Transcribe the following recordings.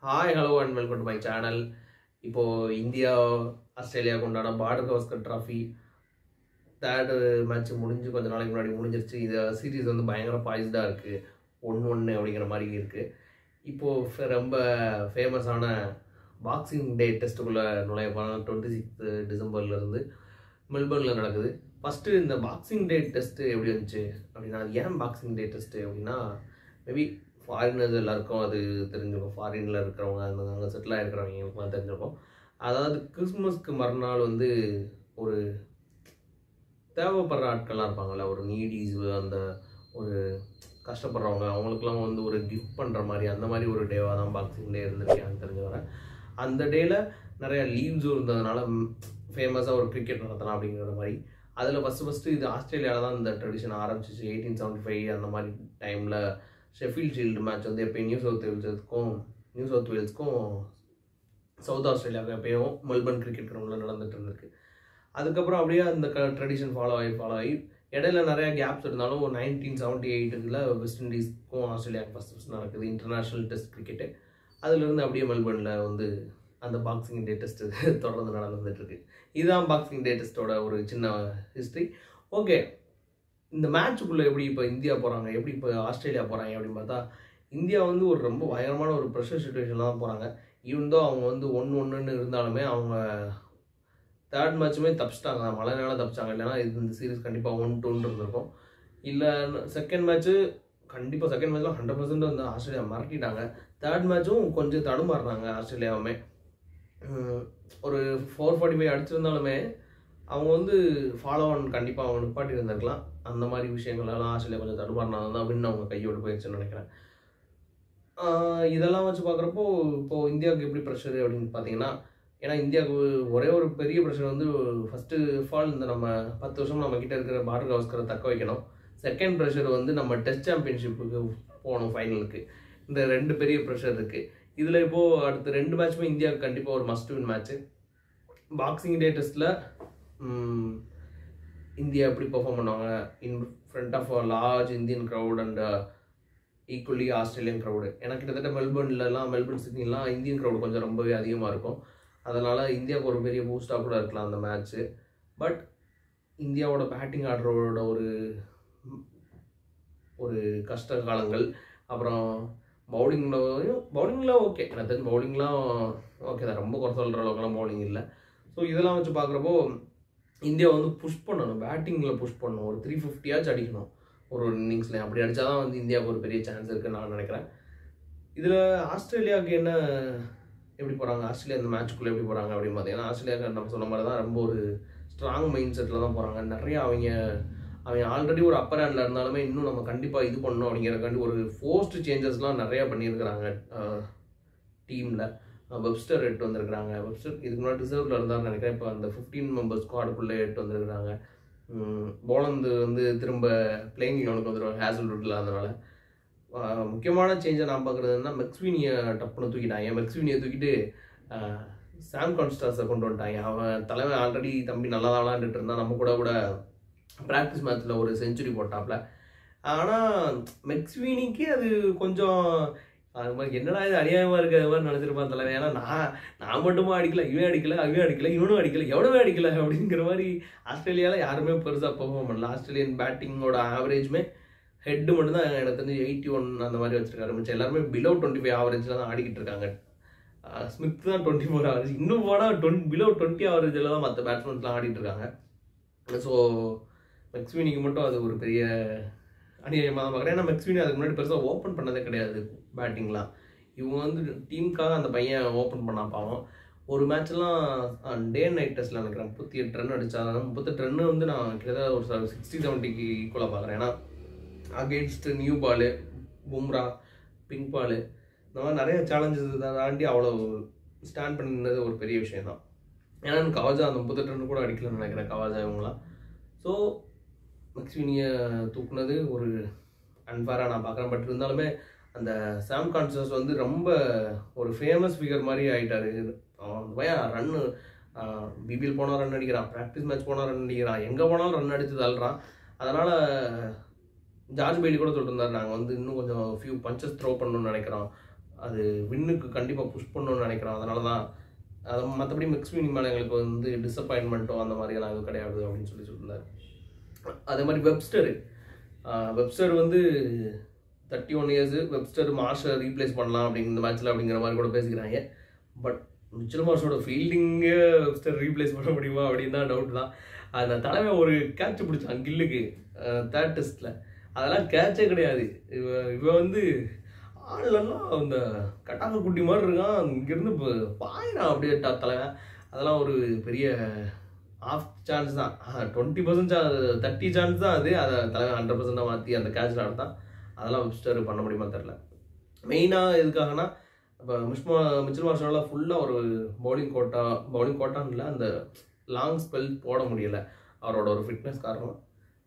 Hi, hello and welcome to my channel. இப்போ India Australia கொண்டாட border Gavaskar trophy third match முடிஞ்சு கொஞ்ச நாளைக்கு முன்னாடி முடிஞ்சிருச்சு. இது சீரீஸ் வந்து பயங்கர பாய்ஸ்டாக இருக்குது. 1-1 அப்படிங்கிற மாதிரி இருக்குது. இப்போது ரொம்ப ஃபேமஸான பாக்ஸிங் டே டெஸ்ட்டுக்குள்ளே நுழைய போனால் 26 டிசம்பர்லேருந்து மெல்பர்னில் நடக்குது. ஃபஸ்ட்டு இந்த பாக்ஸிங் டே டெஸ்ட்டு எப்படி இருந்துச்சு அப்படின்னா, ஏன் பாக்ஸிங் டே டெஸ்ட்டு அப்படின்னா, மேபி ஃபாரினர்ஸ் எல்லாருக்கும் அது தெரிஞ்சிருக்கும். ஃபாரினில் இருக்கிறவங்க அங்கே செட்டில் ஆகிருக்கிறவங்களுக்குலாம் தெரிஞ்சிருக்கும். அதாவது கிறிஸ்மஸ்க்கு மறுநாள் வந்து ஒரு தேவைப்படுற ஆட்கள்லாம் இருப்பாங்கள்ல, ஒரு நீடீஸ், அந்த ஒரு கஷ்டப்படுறவங்க, அவங்களுக்குலாம் வந்து ஒரு கிஃப்ட் பண்ணுற மாதிரி அந்த மாதிரி ஒரு டேவாக தான் பாக்ஸிங் டே இருந்திருக்கேன் தெரிஞ்சு வரேன். அந்த டேயில் நிறையா லீவ்ஸும் இருந்ததுனால ஃபேமஸாக ஒரு கிரிக்கெட் நடத்தலாம் அப்படிங்கிற மாதிரி. அதில் ஃபஸ்ட்டு இது ஆஸ்திரேலியாவில் தான் இந்த ட்ரெடிஷன் ஆரம்பிச்சிச்சு. 1875 அந்த மாதிரி டைமில் ஷெஃபீல்ட் ஷீல்டு மேட்ச் வந்து எப்போயும் நியூ சவுத் வேல்ஸ்க்கும் சவுத் ஆஸ்திரேலியாவுக்கும் எப்பயும் மெல்பர்ன் கிரிக்கெட் கிரவுண்டில் நடந்துட்டு இருந்திருக்கு. அதுக்கப்புறம் அப்படியே அந்த ட்ரெடிஷன் ஃபாலோ ஆகி இடையில நிறையா கேப்ஸ் இருந்தாலும் 1978 வெஸ்ட் இண்டீஸ்க்கும் ஆஸ்திரேலியாவுக்கு ஃபஸ்ட் நடக்குது இன்டர்நேஷ்னல் டெஸ்ட் கிரிக்கெட்டு. அதுலேருந்து அப்படியே மெல்பர்னில் வந்து அந்த பாக்ஸிங் டே டெஸ்ட்டு தொடர்ந்து நடந்துட்டுருக்கு. இதுதான் பாக்ஸிங் டே டெஸ்ட்டோட ஒரு சின்ன ஹிஸ்ட்ரி. ஓகே, இந்த மேட்சுக்குள்ளே எப்படி இப்போ இந்தியா போகிறாங்க, எப்படி இப்போ ஆஸ்திரேலியா போகிறாங்க அப்படின்னு பார்த்தா, இந்தியா வந்து ஒரு ரொம்ப பயங்கரமான ஒரு ப்ரெஷர் சுச்சுவேஷனில் தான் போகிறாங்க. ஈவன்தோ அவங்க வந்து 1-1 இருந்தாலுமே அவங்க தேர்ட் மேட்சுமே தப்பிச்சிட்டாங்க. மழைனால தப்பிச்சாங்க. இல்லைனா இந்த சீரீஸ் கண்டிப்பாக 1-2 இருந்திருக்கும். இல்லை செகண்ட் மேட்ச்சு கண்டிப்பாக செகண்ட் மேட்ச்லாம் 100% வந்து ஆஸ்திரேலியா மிரட்டிட்டாங்க. தேர்ட் மேட்சும் கொஞ்சம் தடுமாறுறாங்க ஆஸ்திரேலியாவுமே. ஒரு 445 அடிச்சிருந்தாலுமே அவங்க வந்து ஃபாலோ ஆன் கண்டிப்பாக அவங்க நிப்பாட்டி இருந்திருக்கலாம். அந்த மாதிரி விஷயங்கள்லாம் ஆஸ்திரேலியா கொஞ்சம் தடுமாறினால தான் வின் அவங்க கையோடு போயிடுச்சுன்னு நினைக்கிறேன். இதெல்லாம் வச்சு பார்க்குறப்போ இப்போது இந்தியாவுக்கு எப்படி ப்ரெஷர் அப்படின்னு பார்த்தீங்கன்னா, ஏன்னா இந்தியாவுக்கு ஒரே ஒரு பெரிய ப்ரெஷர் வந்து ஃபஸ்ட்டு ஃபால் இந்த நம்ம 10 வருஷம் நம்ம கிட்டே இருக்கிற பார்டர் கவாஸ்கரை தக்க வைக்கணும். செகண்ட் ப்ரெஷர் வந்து நம்ம டெஸ்ட் சாம்பியன்ஷிப்புக்கு போகணும் ஃபைனலுக்கு. இந்த 2 பெரிய ப்ரெஷர் இருக்குது. இதில் இப்போது அடுத்த 2 மேட்சுமே இந்தியாவுக்கு கண்டிப்பாக ஒரு must win match. Boxing Day டெஸ்ட்டில் இந்தியா எப்படி பெர்ஃபார்ம் பண்ணுவாங்க in front of a large Indian crowd and equally Australian crowd. ஏன்னா கிட்டத்தட்ட மெல்பர்ன் சிட்னிலாம் இந்தியன் க்ரௌடு கொஞ்சம் ரொம்பவே அதிகமாக இருக்கும். அதனால் இந்தியாவுக்கு ஒரு பெரிய பூஸ்டாக கூட இருக்கலாம் அந்த மேட்ச்சு. பட் இந்தியாவோட பேட்டிங் ஆடுறவோட ஒரு கஷ்ட காலங்கள், அப்புறம் பவுலிங்கில் ஓகே, எனக்கு தெரிஞ்சு பவுலிங்லாம் ஓகே தான், ரொம்ப குறை சொல்கிற அளவுக்குலாம் பவுலிங் இல்லை. ஸோ இதெல்லாம் வச்சு பார்க்குறப்போ இந்தியா வந்து புஷ் பண்ணணும், பேட்டிங்கில் புஷ் பண்ணணும். ஒரு 350 அடிக்கணும் ஒரு இன்னிங்ஸில். அப்படி அடித்தா தான் வந்து இந்தியாவுக்கு ஒரு பெரிய சான்ஸ் இருக்குன்னு நான் நினைக்கிறேன். இதில் ஆஸ்திரேலியாவுக்கு எப்படி போகிறாங்க, ஆஸ்திரேலியா இந்த மேட்சுக்குள்ளே எப்படி போகிறாங்க அப்படின்னு பார்த்தீங்கன்னா, ஆஸ்திரேலியாவுக்கு நம்ம சொன்ன மாதிரி தான் ரொம்ப ஒரு ஸ்ட்ராங் மைண்ட் செட்டில் தான் போகிறாங்க. நிறையா அவங்க ஆல்ரெடி ஒரு அப்பர் ஹேண்டில் இருந்தாலுமே இன்னும் நம்ம கண்டிப்பாக இது பண்ணணும் அப்படிங்கிறக்காண்டி ஒரு ஃபோர்ஸ்டு சேஞ்சஸ்லாம் நிறையா பண்ணியிருக்கிறாங்க டீமில். வெப்ஸ்டர் எட்டு வந்திருக்கிறாங்க. வெப்ஸ்டர் இதுக்கு முன்னாடி ரிசர்வில் இருந்தார்னு நினைக்கிறேன். இப்போ அந்த 15 மெம்பர்ஸ் ஸ்குவாடுக்குள்ளே எட்டு வந்திருக்கிறாங்க. போலந்து வந்து திரும்ப பிளேயிங் லெவனுக்கு வந்துடுவாங்க ஹேசல்வுட்டில். அதனால் முக்கியமான சேஞ்சை நான் பார்க்குறதுன்னா, மெக்ஸ்வீனியை டப்புன்னு தூக்கிட்டாங்க. மெக்ஸ்வீனியை தூக்கிட்டு சாம் கான்ஸ்டாஸை கொண்டு வந்துட்டாங்க. அவன் தலைவன் ஆல்ரெடி தம்பி நல்லா தான் விளாண்டுட்டு இருந்தான். நம்ம கூட ப்ராக்டிஸ் மேட்ச்சில் ஒரு செஞ்சுரி போட்டாப்ல. ஆனால் மெக்ஸ்வீனிக்கு அது கொஞ்சம் அது மாதிரி என்னடா இது அநியாயமாக இருக்குது அது மாதிரி நினச்சிருப்பான் தலைவன். ஏன்னா நான் மட்டுமா அடிக்கல, அவன் அடிக்கல, இவனும் அடிக்கல, எவ்வளோ அடிக்கல அப்படிங்கிற மாதிரி ஆஸ்திரேலியாவில் யாருமே பெருசாக பெர்ஃபார்ம் பண்ணல. ஆஸ்திரேலியன் பேட்டிங்கோட ஆவரேஜுமே ஹெட்டு மட்டும்தான் எனக்கு தெரிஞ்சு 81 அந்த மாதிரி வச்சுருக்காரு. மிச்சம் எல்லாருமே பிலோ 25 ஆவரேஜில் தான் ஆடிக்கிட்டு இருக்காங்க. ஸ்மித் தான் 24 ஆவரேஜ், இன்னும் போனால் பிலோ 20 ஆவரேஜில் தான் மற்ற பேட்ஸ்மேன்ஸ்லாம் ஆடிட்டு இருக்காங்க. ஸோ மெக்ஸ்வீனிக்கு மட்டும் அது ஒரு பெரிய அநியாயமாக தான் பார்க்குறேன். ஏன்னா மெக்ஸ்வீனி அதுக்கு முன்னாடி பெருசாக ஓப்பன் பண்ணதே கிடையாது பேட்டிங்லாம். இவங்க வந்து டீமுக்காக அந்த பையன் ஓப்பன் பண்ணா பாவம். ஒரு மேட்ச்லாம் டே அண்ட் நைட் டெஸ்ட்டில் நினைக்கிறேன் 38 ரன் அடித்தாங்க. 38 ரன்னு வந்து நான் கிட்டத்தட்ட ஒரு 60-70க்கு ஈக்குவலாக பார்க்குறேன். ஏன்னா against new ball, Bumrah, pink ball, இந்த மாதிரி நிறைய சேலஞ்சஸ் தாண்டி அவ்வளோ ஸ்டாண்ட் பண்ணினது ஒரு பெரிய விஷயம் தான். ஏன்னா கவாஜா அந்த 38 ரன் கூட அடிக்கலன்னு நினைக்கிறேன் கவாஜா இவங்களாம். ஸோ மெக்ஸ்வீனியை தூக்குனது ஒரு அன்ஃபேராக நான் பார்க்குறேன். பட் இருந்தாலுமே அந்த சாம் கான்ஸ்டாஸ் வந்து ரொம்ப ஒரு ஃபேமஸ் ஃபிகர் மாதிரி ஆகிட்டார். அவன் பையன் ரன்னு பிபிஎல் போனால் ரன் அடிக்கிறான், ப்ராக்டிஸ் மேட்ச் போனால் ரன் அடிக்கிறான், எங்கே போனாலும் ரன் அடித்து தள்ளுறான். அதனால் ஜார்ஜ் பெய்லி கூட சொல்லிட்டு இருந்தார், நாங்கள் வந்து இன்னும் கொஞ்சம் ஃபியூ பஞ்சஸ் த்ரோ பண்ணணும்னு நினைக்கிறோம். அது வின்னுக்கு கண்டிப்பாக புஷ் பண்ணணும்னு நினைக்கிறோம். அதனால தான் அது மற்றபடி மிக்ஸ் மீனிங் மேலே எங்களுக்கு வந்து டிசப்பாயின்மெண்ட்டோ அந்த மாதிரியெல்லாம் எதுவும் கிடையாது அப்படின்னு சொல்லியிருந்தார். அதே மாதிரி வெப்ஸ்டர் வந்து 31 இயர்ஸ், வெப்ஸ்டர் மார்ஷை ரீப்ளேஸ் பண்ணலாம் அப்படிங்கிற இந்த மேட்ச்சில் அப்படிங்கிற மாதிரி கூட பேசிக்கிறாங்க. பட் மிச்சல் மார்ஷோட ஃபீல்டிங்கே வெப்ஸ்டர் ரீப்ளேஸ் பண்ண முடியுமா அப்படின்னு தான் டவுட் தான். அந்த தலைமை ஒரு கேட்ச் பிடிச்சான் கில்லுக்கு தேர்ட் டெஸ்ட்டில், அதெல்லாம் கேட்சே கிடையாது. இவன் வந்து ஆள்லாம் அந்த கட்டாக்க குட்டி மாதிரி இருக்கான், இங்கேருந்து இப்போ பாயினான் அப்படியே தலைவன். அதெல்லாம் ஒரு பெரிய ஆஃப் சான்ஸ் தான், 20% 30 சான்ஸ் தான் அது. அதை தலைவன் 100% மாற்றி அந்த கேட்சில் ஆடுதான். அதெல்லாம் வெப்ஸ்டர் பண்ண முடியுமா தெரில. மெயினாக எதுக்காகனா இப்போ மிச்சல் மார்ஷால் ஃபுல்லாக ஒரு பவுலிங் கோட்டான்னு இல்லை, அந்த லாங் ஸ்பெல் போட முடியலை அவரோட ஒரு ஃபிட்னஸ் காரணம்.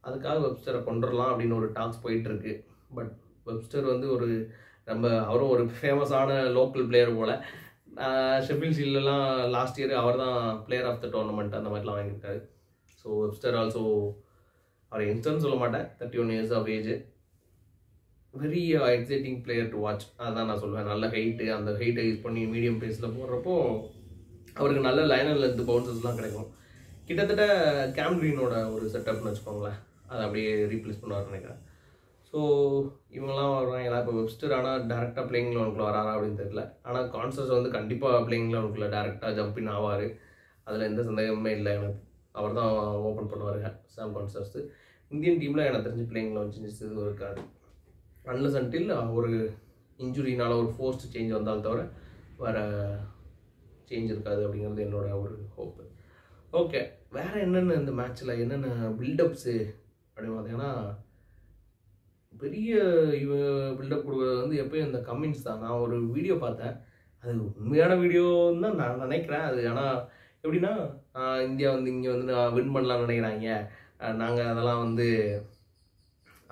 அதுக்காக வெப்ஸ்டரை கொண்டுடலாம் அப்படின்னு ஒரு டாக்ஸ் போயிட்டுருக்கு. பட் வெப்ஸ்டர் வந்து அவரும் ஒரு ஃபேமஸான லோக்கல் பிளேயர் போல். ஷெஃபீல்ட் ஷீல்ட்லாம் லாஸ்ட் இயர் அவர் தான் பிளேயர் ஆஃப் த டோர்னமெண்ட் அந்த மாதிரிலாம் வாங்கியிருக்காரு. ஸோ வெப்ஸ்டர் ஆல்சோ அவர் யங்ஸ்டர்னு சொல்ல மாட்டேன், 31 years of age. Very exciting player to watch, அதுதான் நான் சொல்லுவேன். நல்ல ஹைட்டு, அந்த ஹைட்டை யூஸ் பண்ணி மீடியம் பேஸில் போடுறப்போ அவருக்கு நல்ல லைனர் லென்த் பவுன்சர்ஸ்லாம் கிடைக்கும். கிட்டத்தட்ட கேம் கிரீனோட ஒரு செட்டப்னு வச்சுக்கோங்களேன், அதை அப்படியே ரீப்ளேஸ் பண்ணுவார் நினைக்கிறேன். ஸோ இவங்கெல்லாம் வர்றாங்களா இப்போ வெப்ஸ்டர். ஆனால் டேரெக்டாக பிளேயிங் லெவனுக்குள்ள வராரா அப்படின்னு தெரியல. ஆனால் கான்சர்ஸ் வந்து கண்டிப்பாக பிளேயிங் லெவனுக்குள்ள டேரெக்டாக ஜம்பின் ஆவார், அதில் எந்த சந்தேகமே இல்லை. எனக்கு அவர் தான் ஓப்பன் பண்ணுவாருங்க சாம் கான்சர்ஸ். இந்தியன் டீமில் எனக்கு தெரிஞ்சு பிளேயிங் லெவன் சேஞ்சஸ் எதுவும் இருக்காது, அன்லஸ் அன்டில் ஒரு இன்ஜுரினால ஒரு ஃபோர்ஸ்ட் சேஞ்ச் வந்தால் தவிர வேறு சேஞ்ச் இருக்காது அப்படிங்கிறது என்னோட ஒரு ஹோப்பு. ஓகே, வேறு என்னென்ன இந்த மேட்ச்சில் என்னென்ன பில்டப்ஸு அப்படின்னு பார்த்தீங்கன்னா, பெரிய பில்டப் கொடுக்குறது வந்து எப்போயும் இந்த கம்மின்ஸ் தான். நான் ஒரு வீடியோ பார்த்தேன், அது உண்மையான வீடியோன்னு தான் நான் நினைக்கிறேன். அது ஆனால் எப்படின்னா, இந்தியா வந்து இங்கே வந்து நான் வின் பண்ணலாம்னு நினைக்கிறாங்க, நாங்கள் அதெல்லாம் வந்து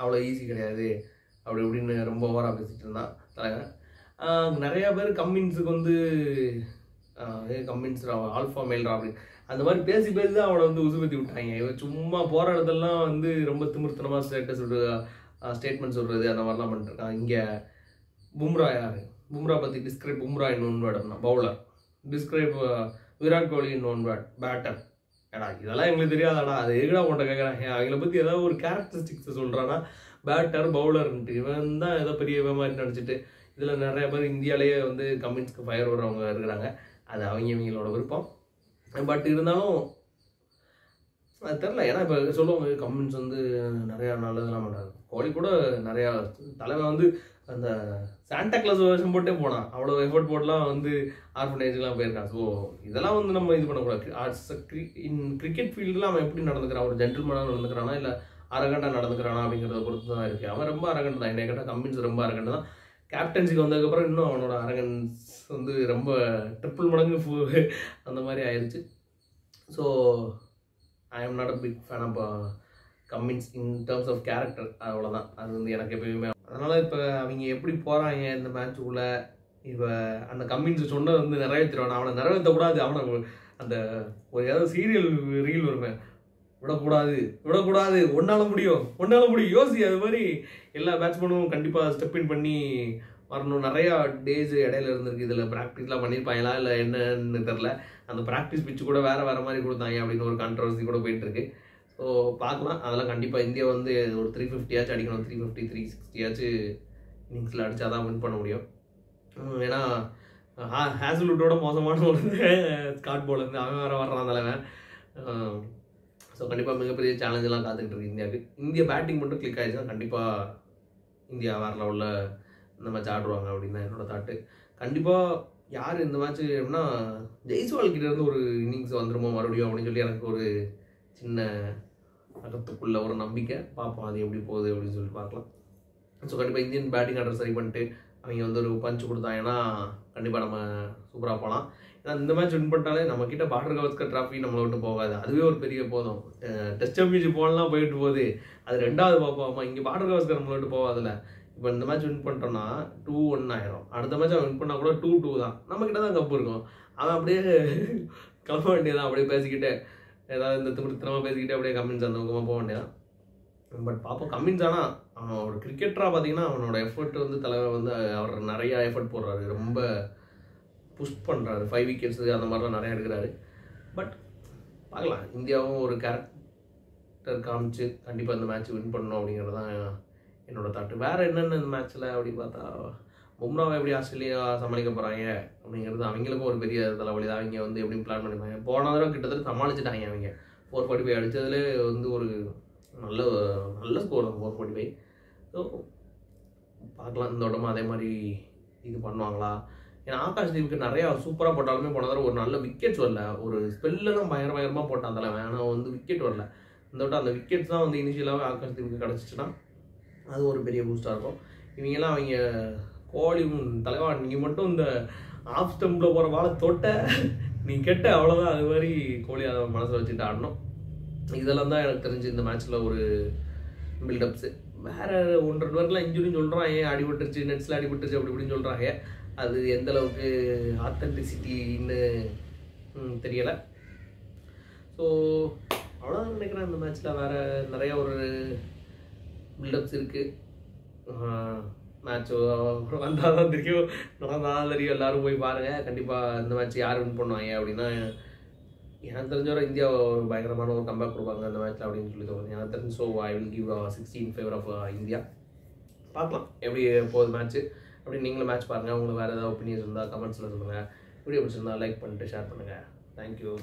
அவ்வளோ ஈஸி கிடையாது அப்படி இப்படின்னு ரொம்ப ஓவராக பேசிகிட்டு இருந்தான் தலைவன். நிறையா பேர் கம்மின்ஸுக்கு வந்து கம்மின்ஸ் ஆல்ஃபா மேல்ரா அப்படின்னு அந்த மாதிரி பேசி தான் அவனை வந்து உசுபத்தி விட்டாங்க. இவன் சும்மா போகிற இடத்துலலாம் வந்து ரொம்ப திமிர்த்தனமாக ஸ்டேட்மெண்ட் சொல்கிறது அந்த மாதிரிலாம் பண்ணிட்டுருக்கான். இங்கே பும்ரா பற்றி டிஸ்கிரைப் பும்ரா இன்னொன்று வேர்டுனா பவுலர், டிஸ்கிரைப் விராட் கோலி இன்னொன்று வேர்ட் பேட்டர். ஏடா இதெல்லாம் எங்களுக்கு தெரியாதாடா, அது எங்கடா உன்ட்ட கேட்குறாங்க. அவங்கள பற்றி ஏதாவது ஒரு கேரக்டரிஸ்டிக்ஸை சொல்கிறான்னா பேட்டர் பவுலர்ன்ட்டு இவன் தான் ஏதோ பெரிய மாதிரி நினச்சிட்டு இதில் நிறைய பேர் இந்தியாவிலேயே வந்து கம்மின்ஸ்க்கு ஃபயர் வர்றவங்க இருக்கிறாங்க. அது அவங்களோட விருப்பம். பட் இருந்தாலும் அது தெரில, ஏன்னா இப்போ சொல்லுவாங்க கம்மின்ஸ் வந்து நிறையா நல்லதெல்லாம் பண்ணுறாங்க. கோலி கூட நிறையா தலைவன் வந்து அந்த சாண்டா கிளாஸ் வருஷம் போட்டே போனான், அவ்வளோ எஃபர்ட் போட்டுலாம் வந்து ஆர்ஃபனேஜ்லாம் போயிருக்கான். ஸோ இதெல்லாம் வந்து நம்ம இது பண்ணக்கூடாது. இன் கிரிக்கெட் ஃபீல்டில் அவன் எப்படி நடந்துக்கிறான், ஒரு ஜென்டில்மேனாக நடந்துக்கிறானா இல்லை அரகண்டாக நடந்துக்கிறானா அப்படிங்கிறத பொறுத்து தான் இருக்குது. அவன் ரொம்ப அரகண்ட் தான், என்னை கேட்டால் கம்மின்ஸ் ரொம்ப அரகண்ட் தான். கேப்டன்சிக்கு வந்ததுக்கப்புறம் இன்னும் அவனோட அரகன்ஸ் வந்து ரொம்ப ட்ரிப்பிள் மடங்கு அந்த மாதிரி ஆயிடுச்சு. So I am not a big fan of Cummins in terms of character, அவ்வளோதான். அது வந்து எனக்கு எப்பயுமே. அதனால் இப்போ அவங்க எப்படி போகிறாங்க இந்த மேட்சுக்குள்ளே, இப்போ அந்த கம்மின்ஸ் சொன்னது வந்து நிறைவேற்றிடுவான், அவனை நிறைவேற்றக்கூடாது. அவனை அந்த ஒரு ஏதாவது சீரியல் ரீல் வருமே, விடக்கூடாது ஒன்னால முடியும் யோசி. அது மாதிரி எல்லா பேட்ஸ்மேனும் கண்டிப்பாக ஸ்டெப் இன் பண்ணி வரணும். நிறையா டேஸ் இடையில இருந்திருக்கு, இதில் ப்ராக்டிஸ்லாம் பண்ணியிருப்பாங்களா இல்லை என்னன்னு தெரில. அந்த ப்ராக்டிஸ் பிச்சு கூட வேறு மாதிரி கொடுத்தாங்க அப்படின்னு ஒரு கான்ட்ரவர்சி கூட போயிட்டுருக்கு. ஸோ பார்க்கலாம், அதெல்லாம் கண்டிப்பாக இந்தியா வந்து ஒரு 350 அடிக்கணும், 350 360 இன்னிங்ஸில் அடித்தா தான் வின் பண்ண முடியும். ஏன்னா ஹேசல்வுட்டோட மோசமான ஒரு ஸ்காட் பவுலர் அவன் வேறு வர்றான் தலைவன். ஸோ கண்டிப்பாக மிகப்பெரிய சேலஞ்செல்லாம் காத்துக்கிட்டு இருக்கு இந்தியாவுக்கு. இந்தியா பேட்டிங் மட்டும் கிளிக் ஆகிடுச்சுன்னா கண்டிப்பாக இந்தியா வேறு லெவலில் இந்த மேட்ச் ஆடுவாங்க அப்படின்னு தான் என்னோட தாட்டு. கண்டிப்பாக யார் இந்த மேட்ச்சு எப்படின்னா ஜெய்ஸ்வால் கிட்ட இருந்து ஒரு இன்னிங்ஸ் வந்துருமோ மறுபடியும் அப்படின்னு சொல்லி எனக்கு ஒரு சின்ன அகத்துக்குள்ள ஒரு நம்பிக்கை. பார்ப்போம் அது எப்படி போகுது அப்படின்னு சொல்லி பார்க்கலாம். ஸோ கண்டிப்பாக இந்தியன் பேட்டிங் ஆர்டர் சரி பண்ணிட்டு அவங்க வந்து ஒரு பஞ்ச் கொடுத்தாங்கன்னா கண்டிப்பாக நம்ம சூப்பராக போகலாம். ஏன்னா இந்த மேட்ச் வின் பண்ணிட்டாலே நம்மக்கிட்ட பார்டர் கவாஸ்கர் ட்ராஃபி நம்மளை விட்டு போகாது, அதுவே ஒரு பெரிய போதும். டெஸ்ட் சாம்பியன்ஷிப் போகலாம் போயிட்டு போகுது, அது ரெண்டாவது பார்ப்போம். இங்கே பார்டர் கவாஸ்கர் நம்மளை விட்டு போகாதுல்ல. இப்போ இந்த மேட்ச் வின் பண்ணிட்டோம்னா 2-1 ஆயிரும். அடுத்த மேட்ச் அவன் வின் பண்ணால் கூட 2-2 தான், நம்மக்கிட்ட தான் கப்பு இருக்கும். அவன் அப்படியே கிளம்ப வேண்டியதான், அப்படியே பேசிக்கிட்டே ஏதாவது இந்த திரும்ப பேசிக்கிட்டே அப்படியே கம்மின்ஸ் அந்த பக்கமாக போக வேண்டியதான். பட் பார்ப்போம். கம்மின்ஸ் ஆனால் அவன் ஒரு கிரிக்கெட்டராக பார்த்தீங்கன்னா அவனோட எஃபர்ட் வந்து தலைவர் வந்து அவர் நிறையா எஃபர்ட் போடுறாரு, ரொம்ப புஷ் பண்ணுறாரு, 5 விக்கெட்ஸு அந்த மாதிரிலாம் நிறையா எடுக்கிறாரு. பட் பார்க்கலாம், இந்தியாவும் ஒரு கேரக்டர் காமிச்சு கண்டிப்பாக இந்த மேட்ச் வின் பண்ணணும் அப்படிங்கிறது தான் என்னோடய தாட்டு. வேறு என்னென்ன இந்த மேட்ச்சில் அப்படின்னு பார்த்தா, பும்ராவை எப்படி ஆஸ்திரேலியா சமாளிக்க போகிறாங்க அப்படிங்கிறது அவங்களுக்கும் ஒரு பெரிய தலைவலி தான். அவங்க வந்து எப்படியும் பிளான் பண்ணிப்பாங்க. போன தடவை கிட்டத்தட்ட சமாளிச்சுட்டாங்க அவங்க. 445 அடித்ததுலேயே வந்து ஒரு நல்ல நல்ல ஸ்கோர் தான் 445. ஸோ பார்க்கலாம் இந்த உடம்பு அதே மாதிரி இது பண்ணுவாங்களா. ஏன்னா ஆகாஷ் தீவுக்கு நிறையா சூப்பராக போட்டாலுமே போன தடவை ஒரு நல்ல விக்கெட்ஸ் வரல. ஒரு ஸ்பெல்லாம் பயங்கரமாக போட்டான் தலைவன், ஆனால் வந்து விக்கெட் வரல. இந்த விட்ட அந்த விக்கெட்ஸ் தான் வந்து இனிஷியலாகவே ஆகாஷ் தீவுக்கு கிடச்சிச்சுன்னா அது ஒரு பெரிய பூஸ்டாக இருக்கும். இவங்கெல்லாம் அவங்க கோலி தலைவா நீங்கள் மட்டும் இந்த ஆஃப் ஸ்டம்பில் போகிற வாழை தொட்ட நீ கெட்ட அவ்வளோதான். அது மாதிரி கோலி அதை மனசில் வச்சுட்டு ஆடணும். இதெல்லாம் தான் எனக்கு தெரிஞ்சு இந்த மேட்ச்சில் ஒரு பில்டப்ஸு. வேறு 1-2 பேருக்குலாம் இன்ஜுரின்னு சொல்கிறான், ஏன் அடிபட்டுருச்சு நெட்ஸில் அடிபட்டுருச்சு அப்படி இப்படின்னு சொல்கிறாங்க. அது எந்த அளவுக்கு ஆத்தென்டிசிட்டின்னு தெரியலை. ஸோ அவ்வளோதான் நினைக்கிறேன். இந்த மேட்ச்சில் வேறு நிறையா ஒரு பில்டப்ஸ் இருக்குது. மேட்ச் வந்தால் தான் தெரியும், நடந்தால் தான் தெரியும். எல்லோரும் போய் பாருங்கள். கண்டிப்பாக இந்த மேட்ச் யார் வின் பண்ணுவாங்க அப்படின்னா எனக்கு தெரிஞ்சவரை இந்தியா ஒரு பயங்கரமான ஒரு கம்பேக் கொடுப்பாங்க அந்த மேட்ச்சில் அப்படின்னு சொல்லி தோணுது எனக்கு தெரிஞ்சு. So I will give 60 in favor of India. பார்க்கலாம் எப்படி போகுது மேட்ச்சு அப்படின்னு. நீங்களும் மேட்ச் பாருங்கள். உங்களுக்கு வேறு ஏதாவது ஒப்பீனியன்ஸ் இருந்தால் கமெண்ட்ஸில் சொல்லுங்கள். வீடியோ பிடிச்சிருந்தா லைக் பண்ணிட்டு ஷேர் பண்ணுங்கள். தேங்க்யூ.